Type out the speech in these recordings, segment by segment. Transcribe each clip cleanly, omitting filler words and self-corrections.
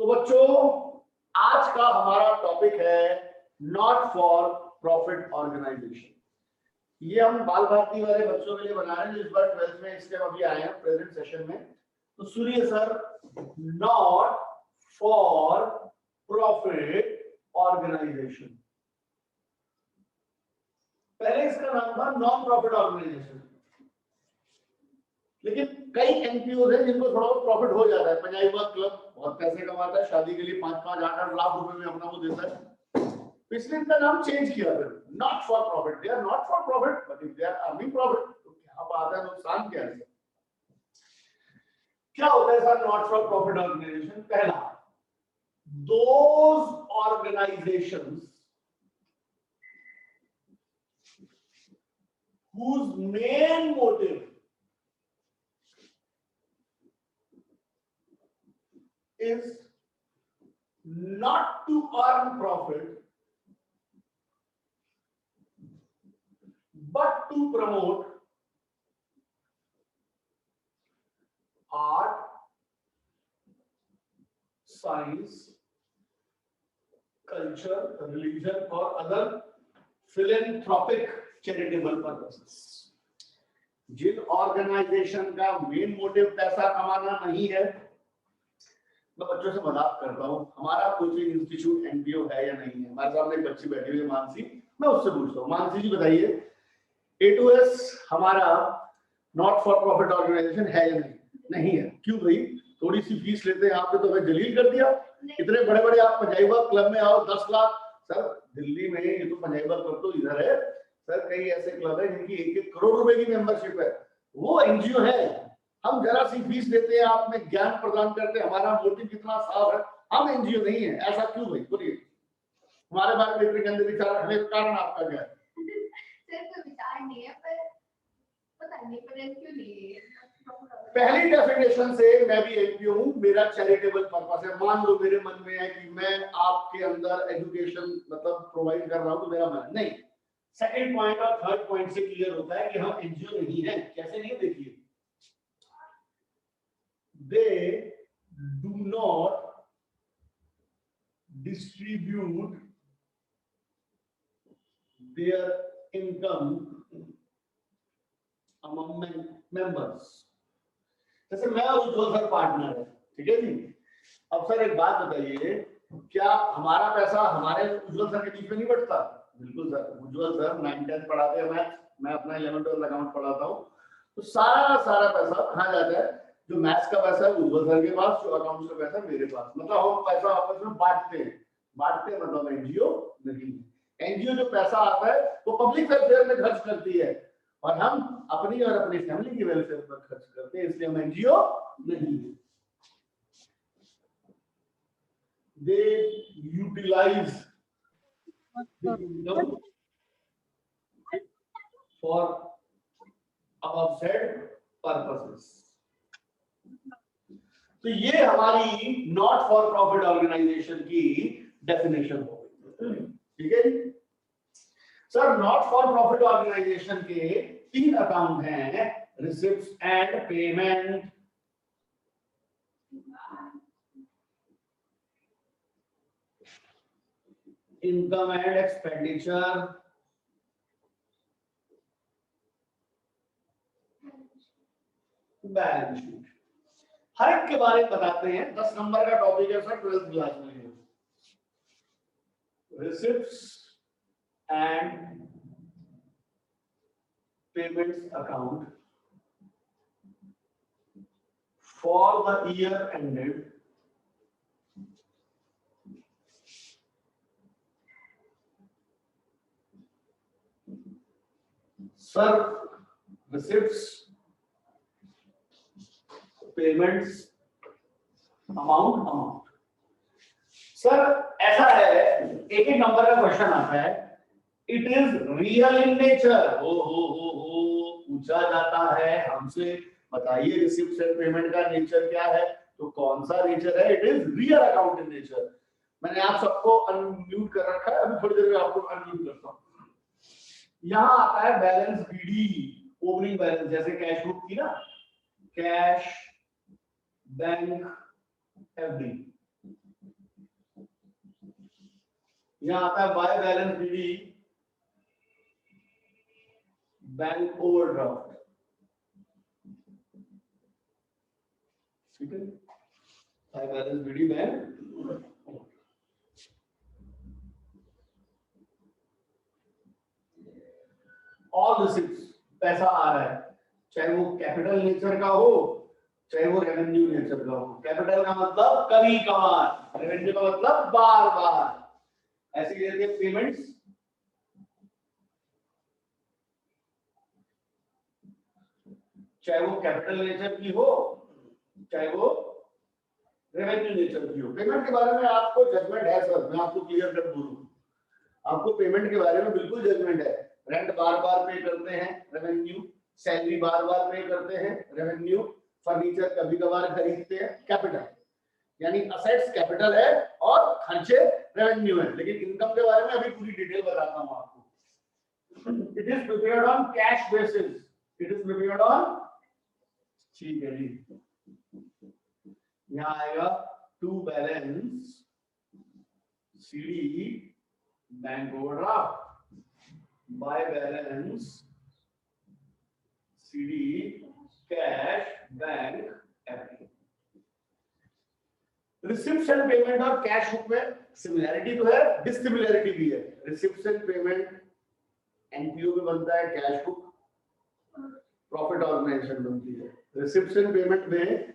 तो बच्चों आज का हमारा टॉपिक है नॉट फॉर प्रॉफिट ऑर्गेनाइजेशन। ये हम बाल भारती वाले बच्चों के लिए बना रहे हैं जो इस बार 12th में इसके अभी आए हैं प्रेजेंट सेशन में। तो सुनिए sir, not for profit organisation, पहले इसका नाम था नॉन प्रॉफिट ऑर्गेनाइजेशन, लेकिन कई एनपीओ है जिनको थोड़ा बहुत प्रॉफिट हो जाता है। पंजाबी बाग क्लब बहुत पैसे कमाता है, शादी के लिए 5-5, 8-8 लाख रुपए में अपना वो देता है। इसलिए इनका नाम चेंज किया फिर not for profit. They are not for profit but if they are earning profit तो क्या बात है, नुकसान क्या है? क्या होता है sir not for profit organization? पहला, those organizations whose main motive is not to earn profit but to promote art, science, culture, religion or other philanthropic charitable purposes। Jin organisation का मेन मोटिव पैसा कमाना नहीं है, मैं बच्चों से मजाक करता हूँ, हमारा कोचिंग इंस्टीट्यूट एनपीओ है या नहीं है? हमारे सामने एक बच्ची बैठी हुई है मानसी, मैं उससे पूछता हूँ, मानसी जी बताइए A2S हमारा नॉट फॉर प्रॉफिट ऑर्गेनाइजेशन है या नहीं? नहीं है। क्यों भाई? थोड़ी सी फीस लेते हैं आपने तो हमें जलील कर दिया। इतने बड़े बड़े आप पंजाबी बाग क्लब में आओ 10 लाख। सर दिल्ली में ये तो पंजाबी बाग क्लब तो इधर है सर, कई ऐसे क्लब है जिनकी 1-1 करोड़ रुपए की मेंबरशिप है, वो एनजीओ है। हम जरा सी फीस लेते हैं, आप में ज्ञान प्रदान करते हैं, हमारा मोटिव कितना साफ है, हम एनजीओ नहीं है। ऐसा क्यों भाई? बोलिए, हमारे बारे में इतने गंदे विचार रखने का कारण आपका क्या है? सर कोई विचार नहीं है, पर पता नहीं पर क्यों नहीं है। पहली डेफिनेशन से मैं भी एनपीओ हूं, मेरा चैरिटेबल पर्पस है। मान लो मेरे मन में है कि मैं आपके अंदर एजुकेशन मतलब प्रोवाइड कर रहा हूं तो मेरा मन नहीं। सेकंड पॉइंट और थर्ड पॉइंट से क्लियर होता है कि हम एनजीओ नहीं है। कैसे नहीं? देखिए, they do not distribute there income among members. जैसे मैं और उज्जवल सर पार्टनर है, ठीक है जी। अब सर एक बात बताइए, क्या हमारा पैसा हमारे उज्जवल सर के बीच में नहीं बटता? बिल्कुल सर, उज्जवल सर 9th-10th पढ़ाते हैं, मैं अपना 11th-12th अकाउंट पढ़ाता हूँ, तो सारा पैसा कहाँ जाता है? जो मैथ्स का पैसा है उज्जवल सर के पास, जो अकाउंट्स का पैसा मेरे पास। मतलब हम पैसा आपस में बांटते हैं। मतलब एनजीओ नहीं। एनजीओ जो पैसा आता है वो पब्लिक वेलफेयर में खर्च करती है और हम अपनी और अपनी फैमिली की वेलफेयर पर खर्च करते हैं, इसलिए हम एनजीओ नहीं है। They utilize the income for above said purposes। तो ये हमारी नॉट फॉर प्रॉफिट ऑर्गेनाइजेशन की डेफिनेशन हो गई, ठीक है। Sir not for profit organization के 3 अकाउंट हैं, receipts and payment, income and expenditure, balance sheet. हर एक के बारे में बताते हैं। 10 नंबर का टॉपिक है सर 12th क्लास में। Receipts and payments account for the year ended sir, receipts, payments, amount. Sir ऐसा है, एक नंबर का क्वेश्चन आता है, it is real in nature. हो पूछा जाता है हमसे, बताइए रिसिप्ट एंड पेमेंट का नेचर क्या है? तो कौन सा नेचर है? It is real account in nature. मैंने आप सबको अनम्यूट कर रखा है, अभी थोड़ी देर में आपको अनम्यूट करता हूँ। यहां आता है बैलेंस बीडी, ओपनिंग बैलेंस, जैसे कैश बुक की ना, कैश, बैंक, एफडी। यहाँ आता है by balance BD bank overdraft, ठीक है, by balance BD bank. All receipts, पैसा आ रहा है, चाहे वो कैपिटल नेचर का हो चाहे वो रेवेन्यू नेचर का हो। कैपिटल का मतलब कभी कभार, रेवेन्यू का मतलब बार बार। ऐसी रहती है पेमेंट्स, चाहे वो कैपिटल नेचर की हो चाहे वो रेवेन्यू नेचर की हो। पेमेंट के बारे में आपको जजमेंट है सर, मैं आपको क्लियर कट बोलूं, आपको पेमेंट के बारे में बिल्कुल जजमेंट है। रेंट बार बार पे करते हैं, रेवेन्यू। सैलरी बार बार पे करते हैं, रेवेन्यू। फर्नीचर कभी कभार खरीदते हैं, कैपिटल। यानी असेट्स कैपिटल है और खर्चे रेवेन्यू है। लेकिन इनकम के बारे में अभी पूरी डिटेल बताता हूं आपको। It is prepared on cash basis, it is prepared on, ठीक है जी। यहाँ आएगा to balance CD bank overdraft, by balance CD cash bank FD. Receipts and payment और कैश बुक में सिमिलैरिटी तो है, डिसिमिलैरिटी भी है। रिसिप्ट्स एंड पेमेंट एनपीओ में बनता है, कैश बुक प्रॉफिट ऑर्गेनाइजेशन बनती है। रिसिप्ट्स एंड पेमेंट में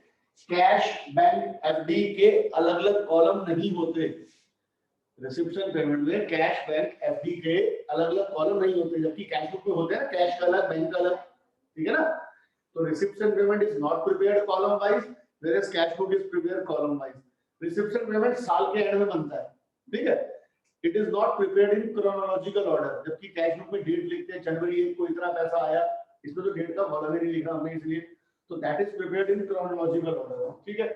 कैश बैंक एफडी के अलग अलग कॉलम नहीं होते। रिसिप्ट्स एंड पेमेंट में कैश बैंक एफडी के अलग अलग कॉलम नहीं होते, जबकि कैश बुक में होते हैं, कैश का अलग बैंक का अलग, ठीक है ना। तो receipts and payment is not prepared column wise, whereas cash book is prepared column wise. Receipts and payment साल के एंड में बनता है, ठीक है। It is not prepared in chronological order, जबकि कैश बुक में डेट लिखते हैं, जनवरी 1 को इतना पैसा आया, इसमें तो डेट का कॉलम ही नहीं लिखा हमने, इसलिए तो that is prepared in chronological order, ठीक है।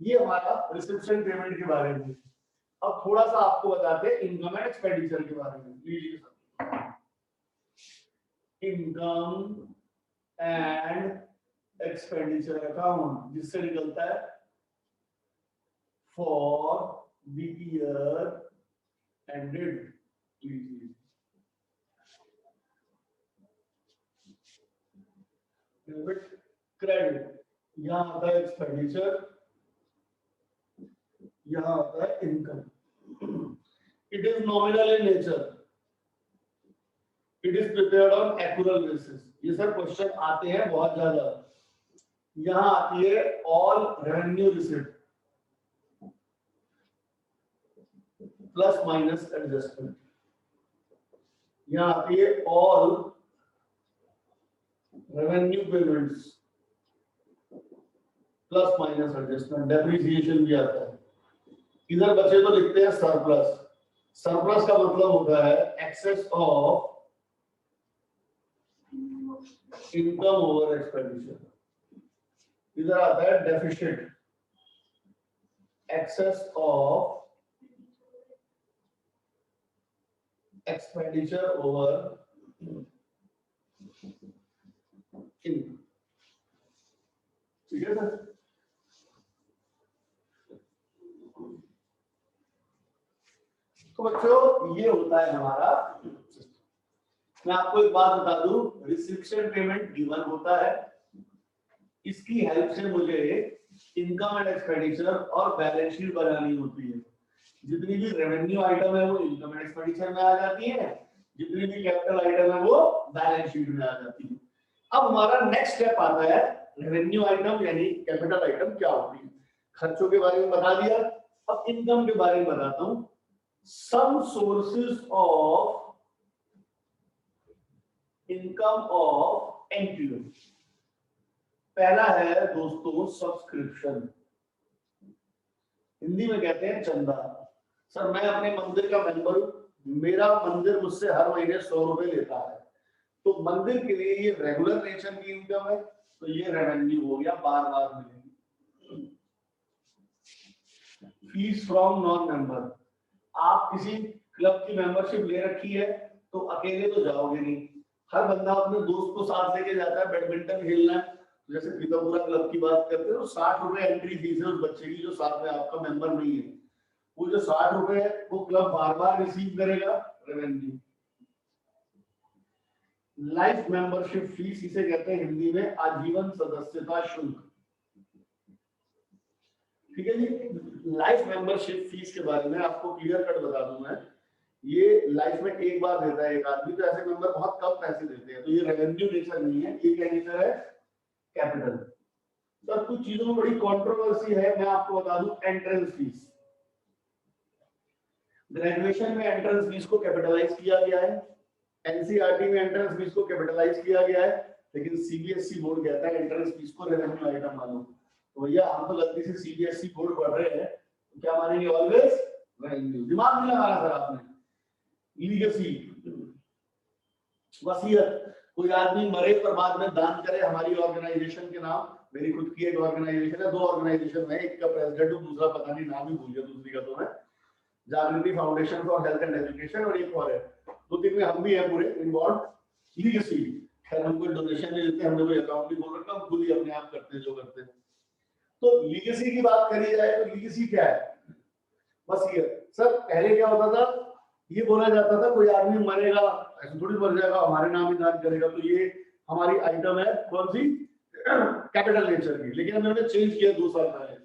ये हमारा रिसिप्ट्स एंड पेमेंट के बारे में। अब थोड़ा सा आपको बताते हैं इनकम एंड एक्सपेंडिचर के बारे में। लीजिए sir, income and expenditure account जिससे निकलता है for the year ended. Debit credit, यहां आता है एक्सपेंडिचर, यहां आता है income. It is nominal in nature, it is prepared on accrual basis. ये सर क्वेश्चन आते हैं बहुत ज्यादा। यहां आती है all revenue receipt plus minus adjustment, यहां आती है all revenue payments plus minus adjustment, depreciation भी आता है। इधर बचे तो लिखते हैं सरप्लस। सरप्लस का मतलब होता है excess of income over expenditure. इधर आता है deficit, excess of expenditure over income, ठीक है सर। तो बच्चों ये होता है हमारा। मैं आपको एक बात बता दूं, रिसिप्शन पेमेंट गिवन होता है, इसकी हेल्प से मुझे इनकम एंड एक्सपेंडिचर और बैलेंस शीट बनानी होती है। जितनी भी रेवेन्यू आइटम है वो इनकम एंड एक्सपेंडिचर में आ जाती है, जितनी भी कैपिटल आइटम है वो बैलेंस शीट में आ जाती है। अब हमारा नेक्स्ट स्टेप आता है रेवेन्यू आइटम यानी कैपिटल आइटम क्या होती है। खर्चों के बारे में बता दिया, अब इनकम के बारे में बताता हूं। Some sources of income of NPO. पहला है दोस्तों सब्सक्रिप्शन, हिंदी में कहते हैं चंदा। सर मैं अपने मंदिर का मेंबर हूं, मेरा मंदिर मुझसे हर महीने 100 रुपए लेता है, तो मंदिर के लिए ये रेगुलर नेचर की इनकम है, तो ये रेवेन्यू हो गया, बार बार मिलेगी। फीस फ्रॉम नॉन मेंबर, आप किसी क्लब की मेंबरशिप ले रखी है तो अकेले तो जाओगे नहीं, हर बंदा अपने दोस्त को साथ लेके जाता है। बैडमिंटन खेलना है, जैसे पीतापुरा क्लब की बात करते हैं तो 60 रुपए एंट्री फीस है उस बच्चे की जो साथ में आपका मेंबर नहीं है। वो जो 60 रुपए है वो क्लब बार बार रिसीव करेगा, रेवेन्यू। लाइफ मेंबरशिप फीस इसे कहते हैं हिंदी में आजीवन सदस्यता शुल्क। ठीक है जी। लाइफ मेंबरशिप फीस के बारे में आपको क्लियर कट बता दूं मैं, ये लाइफ में एक बार देता है एक आदमी, तो ऐसे मेंबर बहुत कम पैसे देते हैं, तो ये रेवेन्यू नेचर नहीं है, ये क्या नेचर है, कैपिटल। तो कुछ चीजों में बड़ी कंट्रोवर्सी है, मैं आपको बता दूं। एंट्रेंस फीस, ग्रेजुएशन में एंट्रेंस फीस को कैपिटलाइज किया गया है, एनसीईआरटी में एंट्रेंस फीस को कैपिटलाइज किया गया है, लेकिन सीबीएसई बोर्ड कहता है एंट्रेंस फीस को रेवेन्यू आइटम मानो। तो भैया हम तो गलती से सीबीएसई बोर्ड पढ़ रहे हैं, तो क्या मानेंगे, ऑलवेज रेवेन्यू। दिमाग नहीं लगाना सर आपने। लीगेसी, वसीयत, कोई आदमी मरे पर बाद में दान करे हमारी ऑर्गेनाइजेशन के नाम, मेरी खुद की एक ऑर्गेनाइजेशन है, 2 ऑर्गेनाइजेशन है, एक का प्रेसिडेंट हूं, दूसरा पता नहीं नाम ही भूल गया दूसरी का, तो मैं जागृति foundation for health and education, और एक और है, 2-3 में हम भी हैं पूरे इन्वॉल्व। लीगेसी, खैर हम कोई डोनेशन नहीं देते, हमने कोई अकाउंट नहीं खोल रखा, हम खुद ही अपने आप करते हैं जो करते हैं। तो लीगेसी की बात करी जाए तो लीगेसी क्या है, वसीयत। सर पहले क्या होता था, ये बोला जाता था कोई आदमी मरेगा, ऐसे थोड़ी मर जाएगा हमारे नाम ही दान करेगा, तो ये हमारी आइटम है कौन सी, कैपिटल नेचर की। लेकिन हमने चेंज किया 2 साल पहले।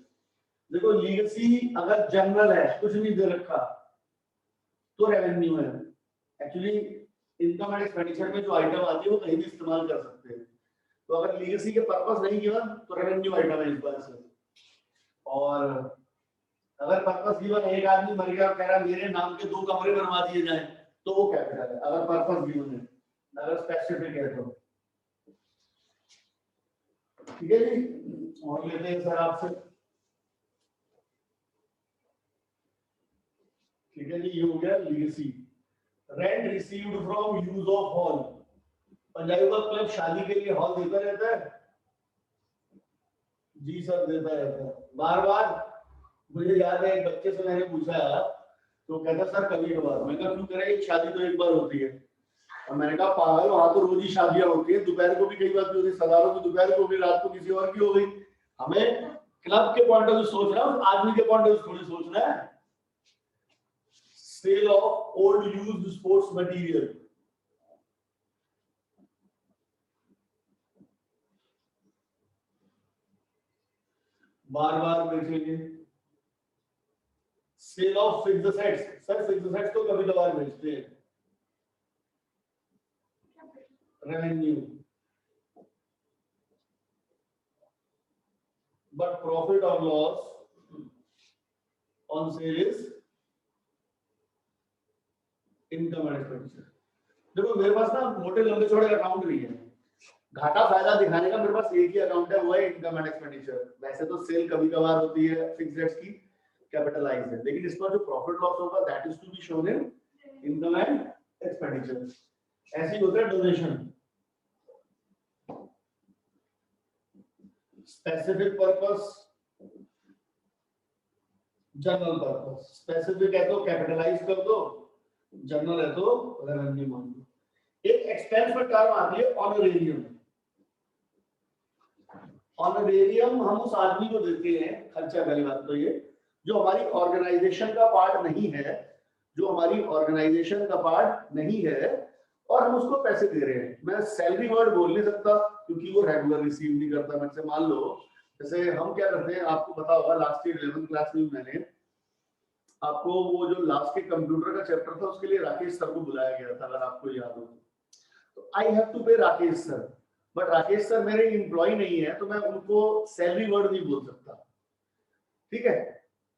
देखो लीगेसी अगर जनरल है, कुछ नहीं दे रखा, तो रेवेन्यू है। एक्चुअली इनकम एंड एक्सपेंडिचर में जो आइटम आती है वो कहीं भी इस्तेमाल कर सकते हैं, तो अगर लीगेसी के पर्पस नहीं किया तो रेवेन्यू आइटम है इस बार से। और अगर पर्पस गिवन, एक आदमी मर गया और कह रहा मेरे नाम के 2 कमरे बनवा दिए जाएं, तो वो कैपिटल है, अगर पर्पस गिवन है, अगर स्पेसिफिक है तो। ठीक है जी। और लेते हैं सर आपसे, ठीक है जी, ये हो गया legacy. Rent received from use of hall, Punjabi Bagh club शादी के लिए हॉल देता रहता है जी सर, देता रहता है बार बार। मुझे याद है एक बच्चे से मैंने पूछा, तो कहता सर कभी कभार। मैं कहा क्यों करे, शादी तो एक बार होती है। और मैंने कहा पागल, वहां तो रोज ही शादियां होती है, दोपहर को भी कई बार होती है, सरदारों की दोपहर को भी, रात को किसी और की हो गई। हमें क्लब के पॉइंट ऑफ व्यू सोच रहा हूँ, आदमी के पॉइंट ऑफ व्यू थोड़ी सोचना है। Sale of old used sports material, बार बार बेचेंगे। Sale of fixed assets, sir fixed assets तो कभी कभार बेचते हैं, रेवेन्यू। बट प्रॉफिट और loss on sale is income and expenditure. देखो मेरे पास ना मोटे लंबे चौड़े अकाउंट नहीं है, घाटा फायदा दिखाने का मेरे पास एक ही अकाउंट है, वो है इनकम एंड एक्सपेंडिचर। वैसे तो सेल कभी कभार होती है, फिक्स्ड एसेट्स की कैपिटलाइज है, लेकिन इसका जो प्रॉफिट लॉस होगा that is to be shown in income and expenditure. ऐसे ही होता है donation, specific purpose, general purpose. Specific है तो कैपिटलाइज कर दो, जनरल है तो रेवेन्यू मान लो। एक एक्सपेंस में टर्म आती है ऑनरेरियम। ऑनरेरियम हम उस आदमी को देते हैं, खर्चा पहली बात तो ये, जो हमारी ऑर्गेनाइजेशन का पार्ट नहीं है, जो हमारी ऑर्गेनाइजेशन का पार्ट नहीं है, और हम उसको पैसे दे रहे हैं। मैं सैलरी वर्ड बोल नहीं सकता क्योंकि वो रेगुलर रिसीव नहीं करता मेरे से। मान लो जैसे हम क्या करते हैं, आपको पता होगा लास्ट ईयर 11th क्लास में मैंने आपको वो जो लास्ट के कंप्यूटर का चैप्टर था उसके लिए राकेश सर को बुलाया गया था, अगर आपको याद हो तो। आई हैव टू पे Rakesh sir, but Rakesh sir मेरे एम्प्लॉय नहीं है, तो मैं उनको सैलरी वर्ड नहीं बोल सकता। ठीक है,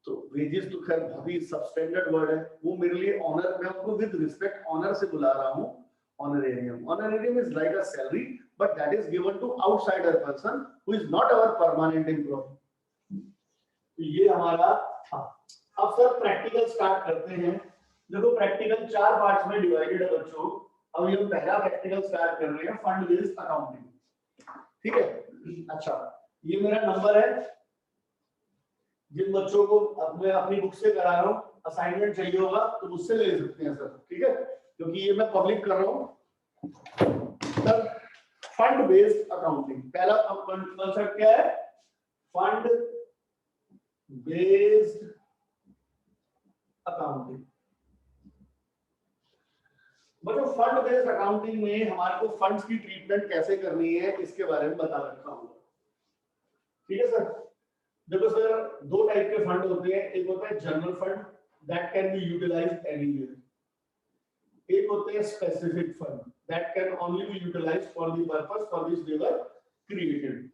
तो वेजेस तो खैर बहुत ही सबस्टैंडर्ड वर्ड है, वो मेरे लिए ऑनर, मैं उनको विद रिस्पेक्ट ऑनर से बुला रहा हूँ। Honorarium, honorarium is like a salary but that is given to outsider person who is not our permanent employ. तो ये हमारा था। अब सर प्रैक्टिकल स्टार्ट करते हैं। देखो प्रैक्टिकल 4 पार्ट्स में डिवाइडेड है बच्चों। अब ये पहला प्रैक्टिकल स्टार्ट कर रहे हैं, फंड बेस्ड अकाउंटिंग। ठीक है, अच्छा ये मेरा नंबर है, जिन बच्चों को मैं अपनी बुक से करा रहा हूँ, असाइनमेंट चाहिए होगा तो मुझसे ले सकते हैं सर। ठीक है, क्योंकि ये मैं पब्लिक कर रहा हूँ। सर फंड बेस्ड अकाउंटिंग, पहला कॉन्सेप्ट क्या है, फंड बेस्ड अकाउंटिंग। बच्चों फंड बेस्ड अकाउंटिंग में हमारे को फंड्स की ट्रीटमेंट कैसे करनी है इसके बारे में बता रखा हूँ। ठीक है सर। देखो सर, दो टाइप के फंड होते हैं, एक होता है general fund that can be utilised anywhere, एक होते हैं specific fund that can only be utilised for the purpose for which they were created.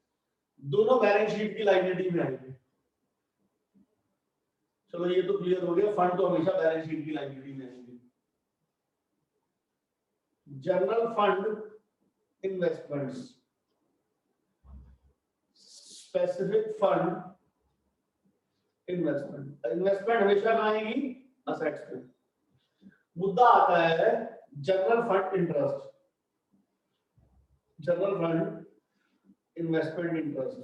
दोनों बैलेंस शीट की लायबिलिटी में आएंगे। चलो ये तो क्लियर हो गया, फंड तो हमेशा बैलेंस शीट की लायबिलिटी में आएंगे। General fund investments, specific fund investment. Investment हमेशा कहां आएगी? असेट्स पे। मुद्दा आता है general fund interest, general fund investment interest,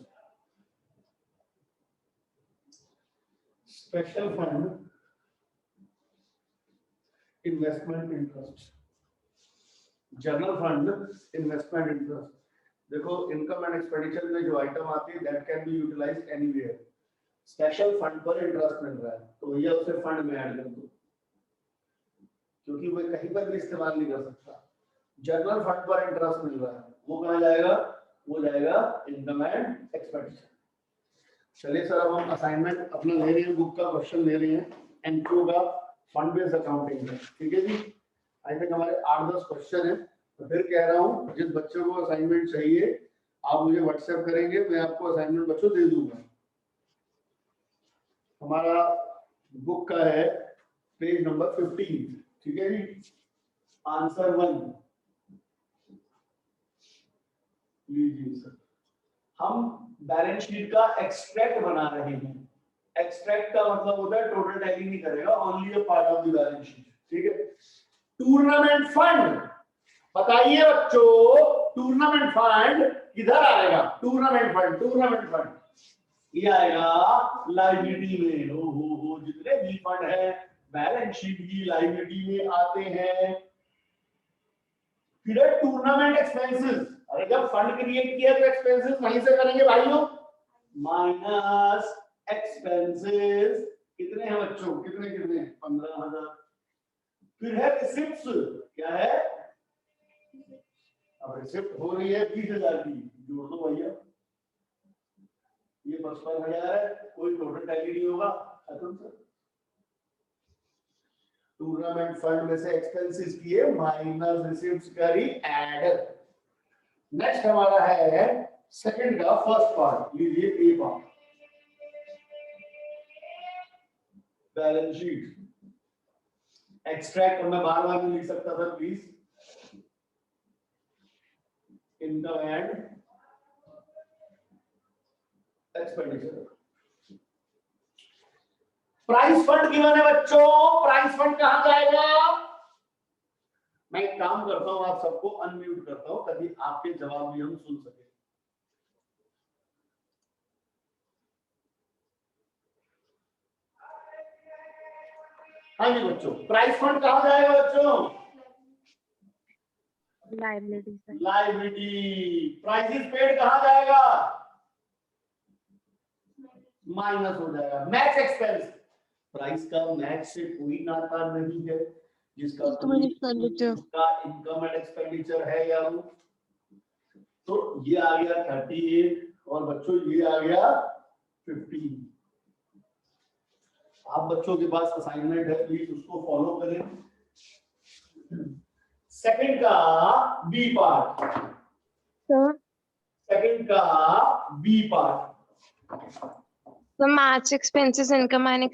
special fund investment interest, general fund investment interest. देखो इनकम एंड एक्सपेंडिचर में जो आइटम आती है that can be utilised anywhere. Special fund पर इंटरेस्ट मिल रहा है तो भैया उसे फंड में ऐड कर दो, क्योंकि वो कहीं पर भी इस्तेमाल नहीं कर सकता। जनरल फंड पर इंटरेस्ट मिल रहा है, वो कहां जाएगा? वो जाएगा इनकम एंड एक्सपेंडिचर। चलिए सर, अब हम असाइनमेंट अपना ले रहे हैं, बुक का क्वेश्चन ले रहे हैं एनक्यू का, फंड बेस्ड अकाउंटिंग का। ठीक है जी, आई थिंक हमारे 8-10 क्वेश्चन है। तो फिर कह रहा हूँ, जिस बच्चों को असाइनमेंट चाहिए आप मुझे व्हाट्सएप करेंगे, मैं आपको असाइनमेंट बच्चों दे दूंगा। हमारा बुक का है पेज नंबर 15। ठीक है जी, आंसर 1 लीजिए सर। हम बैलेंस शीट का एक्सट्रैक्ट बना रहे हैं। एक्सट्रैक्ट का मतलब होता है टोटल टैली नहीं करेगा, only a part of the balance sheet. ठीक है। टूर्नामेंट फंड, बताइए बच्चों, टूर्नामेंट फंड किधर आएगा? टूर्नामेंट फंड, टूर्नामेंट फंड ये आएगा लायबिलिटी में। हो जितने भी फंड है बैलेंस शीट की लायबिलिटी में आते हैं। फिर टूर्नामेंट एक्सपेंसेस, अरे जब फंड क्रिएट किया तो एक्सपेंसेस वहीं से करेंगे भाइयों, माइनस एक्सपेंसेस। कितने हैं बच्चों? कितने 15,000। फिर है रिसिप्ट्स, क्या है? अब रिसिप्ट हो रही है 20,000 की, जोड़ दो भैया, ये 55,000 है, कोई टोटल टैली नहीं होगा, खत्म सर। टूर्नामेंट फंड में से एक्सपेंसेस किए माइनस रिसिप्ट्स करी ऐड। नेक्स्ट हमारा है सेकंड का फर्स्ट पार्ट, लीजिए ए पार्ट, बैलेंस शीट। एक्सट्रैक्ट मैं बार बार नहीं लिख सकता था please. Income and expenditure. Price fund given है बच्चों, प्राइस फंड कहां जाएगा? मैं एक काम करता हूं, आप सबको अनम्यूट करता हूं ताकि आपके जवाब भी हम सुन सके। हाँ जी बच्चों, प्राइस फंड कहां जाएगा बच्चों? लायबिलिटी। लायबिलिटी। प्राइसेस पेड कहां जाएगा? माइनस हो जाएगा। मैच एक्सपेंस, प्राइस का मैच से कोई नाता नहीं है, जिसका उसका इनकम एंड एक्सपेंडिचर है या वो। तो ये आ गया 38 और बच्चों ये आ गया 15। आप बच्चों के पास असाइनमेंट है, प्लीज उसको फॉलो करें। सेकंड का बी पार्ट, सेकंड का बी पार्ट, तो मैच एक्सपेंसेस, इनकम एंड।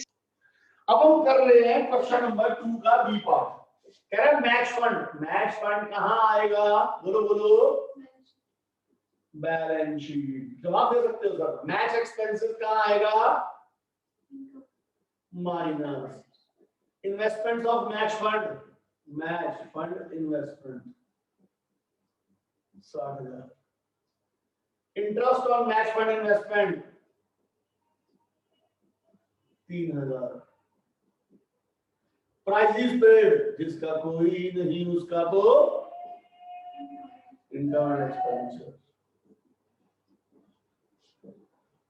अब हम कर रहे हैं क्वेश्चन नंबर 2 का बी पार्ट। कह रहा है मैच फंड। मैच फंड कहां आएगा? बोलो बोलो। Balance sheet. जवाब दे सकते हो सर। मैच एक्सपेंसेस कहां आएगा? Minus investments of match fund, match fund investment 60,000। Interest on match fund investment 3,000। Prices paid, जिसका कोई नहीं उसका तो income and expenditure.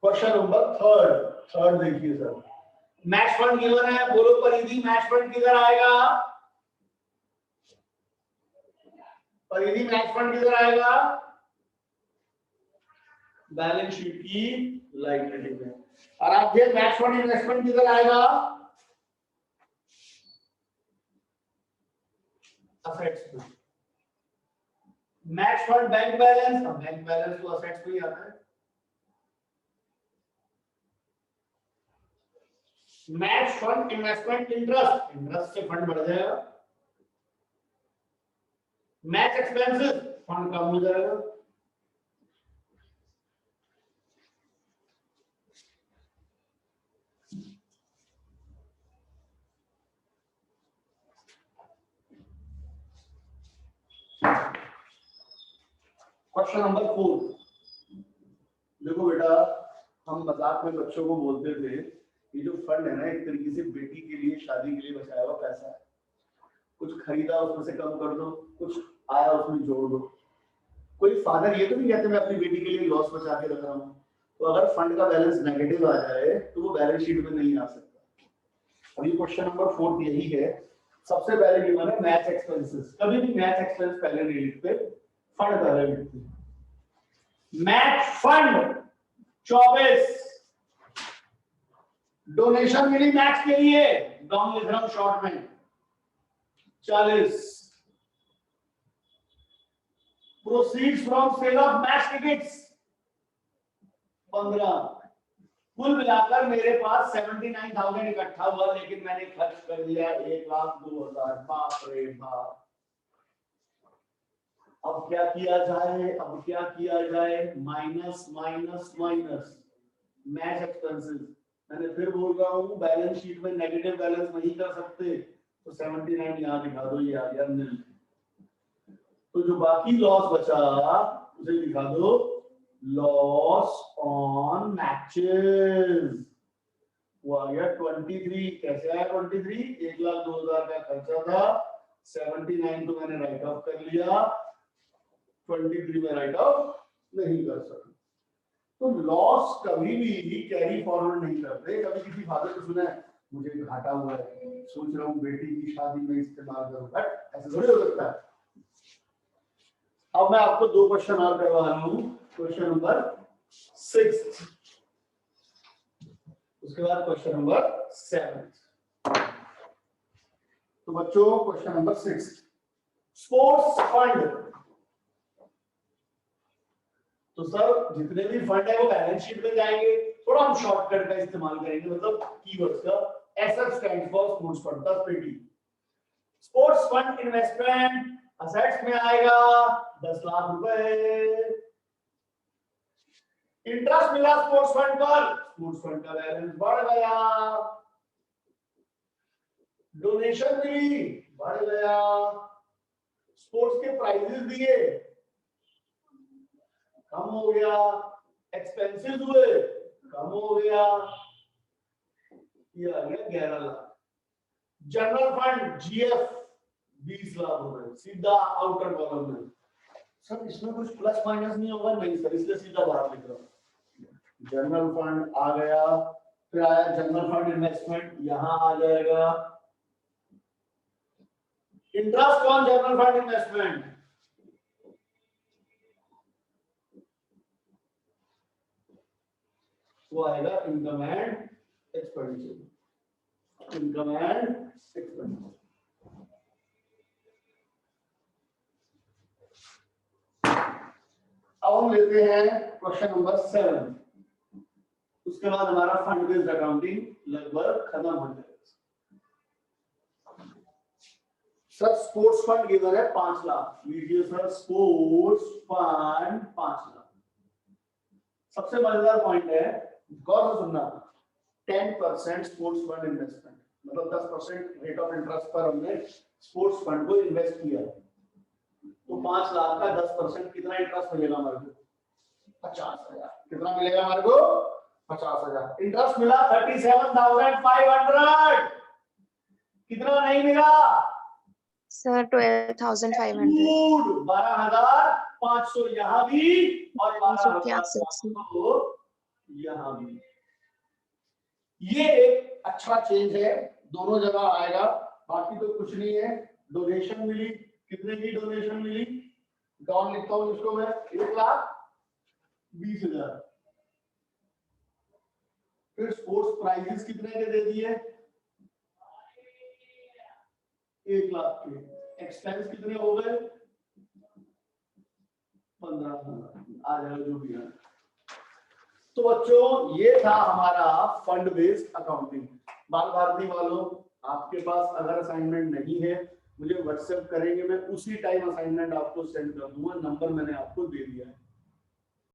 Question number third देखिए सर, मैच फंड गिवन है, बोलो परिधि मैच फंड किधर आएगा? परिधि मैच फंड किधर आएगा? बैलेंस शीट की लायबिलिटी में। आराध्य मैच फंड इन्वेस्टमेंट किधर आएगा? असेट्स में। मैच फंड बैंक बैलेंस, अब बैंक बैलेंस तो असेट्स में ही आता है। Match fund investment interest, interest से फंड बढ़ जाएगा। मैच एक्सपेंसेस, फंड कम हो जाएगा। Question number 4। देखो बेटा, हम मजाक में बच्चों को बोलते थे ये जो फंड है ना, एक तरीके से बेटी के लिए, शादी के लिए बचाया हुआ पैसा है। कुछ खरीदा उसमें से कम कर दो, कुछ आया उसमें जोड़ दो। कोई फादर ये तो नहीं कहते मैं अपनी बेटी के लिए लॉस बचा के रख रहा हूँ। तो अगर फंड का बैलेंस नेगेटिव आ जाए तो वो बैलेंस शीट में नहीं आ सकता। अभी क्वेश्चन नंबर 4 यही है। सबसे पहले गिवन है मैच एक्सपेंसेस। कभी भी मैच एक्सपेंस पहले नहीं लिखते, फंड पहले लिखते। मैच फंड 24, डोनेशन मिली मैच के लिए, डाउन लिख रहा हूं शॉर्ट में, 40, proceeds from sale of match tickets 15। कुल मिलाकर मेरे पास 79,000 इकट्ठा हुआ, लेकिन मैंने खर्च कर दिया 1,02,000। बाप रे बाप। अब क्या किया जाए? अब क्या किया जाए? Minus minus minus match expenses. मैंने फिर बोल रहा हूं बैलेंस शीट में नेगेटिव बैलेंस नहीं कर सकते, तो 79 यहां दिखा दो, ये आ गया नील। तो जो बाकी लॉस बचा उसे दिखा दो, लॉस ऑन मैचेस। वो आ गया 23। कैसे आया 23? 1,02,000 का खर्चा था, 79 तो मैंने राइट ऑफ कर लिया, 23 में राइट ऑफ नहीं कर सकता। तो लॉस कभी भी कैरी फॉरवर्ड नहीं करते। कभी किसी फादर को सुना है मुझे घाटा हुआ है, सोच रहा हूँ बेटी की शादी में इस्तेमाल करूं, बट ऐसा थोड़ी हो सकता है। अब मैं आपको 2 क्वेश्चन और करवा रहा हूं। क्वेश्चन नंबर 6, उसके बाद क्वेश्चन नंबर 7। तो बच्चों क्वेश्चन नंबर 6, स्पोर्ट्स फंड। तो सर जितने भी फंड है वो बैलेंस शीट में जाएंगे, थोड़ा हम शॉर्टकट का इस्तेमाल करेंगे, मतलब कीवर्ड्स का। SF stands for sports fund, 10 पेटी। स्पोर्ट्स फंड इन्वेस्टमेंट असेट्स में आएगा 10 लाख रुपए। इंटरेस्ट मिला स्पोर्ट्स फंड पर, स्पोर्ट्स फंड का बैलेंस बढ़ गया। डोनेशन मिली, बढ़ गया। स्पोर्ट्स के प्राइजेस दिए, कम हो गया। एक्सपेंसेस हुए, कम हो गया। ये आ गया 11 lakh. General fund GF 20 lakh हो गए, सीधा आउटर कॉलम में। सर इसमें कुछ प्लस माइनस नहीं होगा? नहीं सर, इसलिए सीधा बाहर लिख रहा हूं। जनरल फंड आ गया, फिर आया जनरल फंड इन्वेस्टमेंट, यहां आ जाएगा। Interest on general fund investment, वो आएगा income and expenditure. Income and expenditure. अब हम लेते हैं क्वेश्चन नंबर 7। उसके बाद हमारा फंड बेस्ड अकाउंटिंग लगभग खत्म हो जाएगा। सर स्पोर्ट्स फंड गिवन है 5 लाख। लीजिए सर, स्पोर्ट्स फंड 5 लाख। सबसे मजेदार पॉइंट है, गौर से सुनना, 10% स्पोर्ट्स फंड इन्वेस्टमेंट, मतलब 10% रेट ऑफ इंटरेस्ट पर हमने स्पोर्ट्स फंड को इन्वेस्ट किया। तो 5 लाख का 10% कितना इंटरेस्ट मिलेगा हमारे को? 50,000। कितना मिलेगा हमारे को? 50,000। इंटरेस्ट मिला 37,500। कितना नहीं मिला Sir, 12,500. 12,500 यहाँ भी और 12,500 12,500 यहाँ भी। ये एक अच्छा चेंज है, दोनों जगह आएगा, बाकी तो कुछ नहीं है। डोनेशन मिली, कितने की डोनेशन मिली, डाउन लिखता हूं इसको मैं, 1,20,000। फिर स्पोर्ट्स प्राइजेस कितने के दे दिए, 1,00,000 के। एक्सपेंस कितने हो गए, 15,000 आ जाएगा जो भी है। तो बच्चों ये था हमारा फंड बेस्ड अकाउंटिंग। बाल भारती वालों, आपके पास अगर असाइनमेंट नहीं है मुझे व्हाट्सएप करेंगे, मैं उसी टाइम असाइनमेंट आपको सेंड कर दूंगा, नंबर मैंने आपको दे दिया है।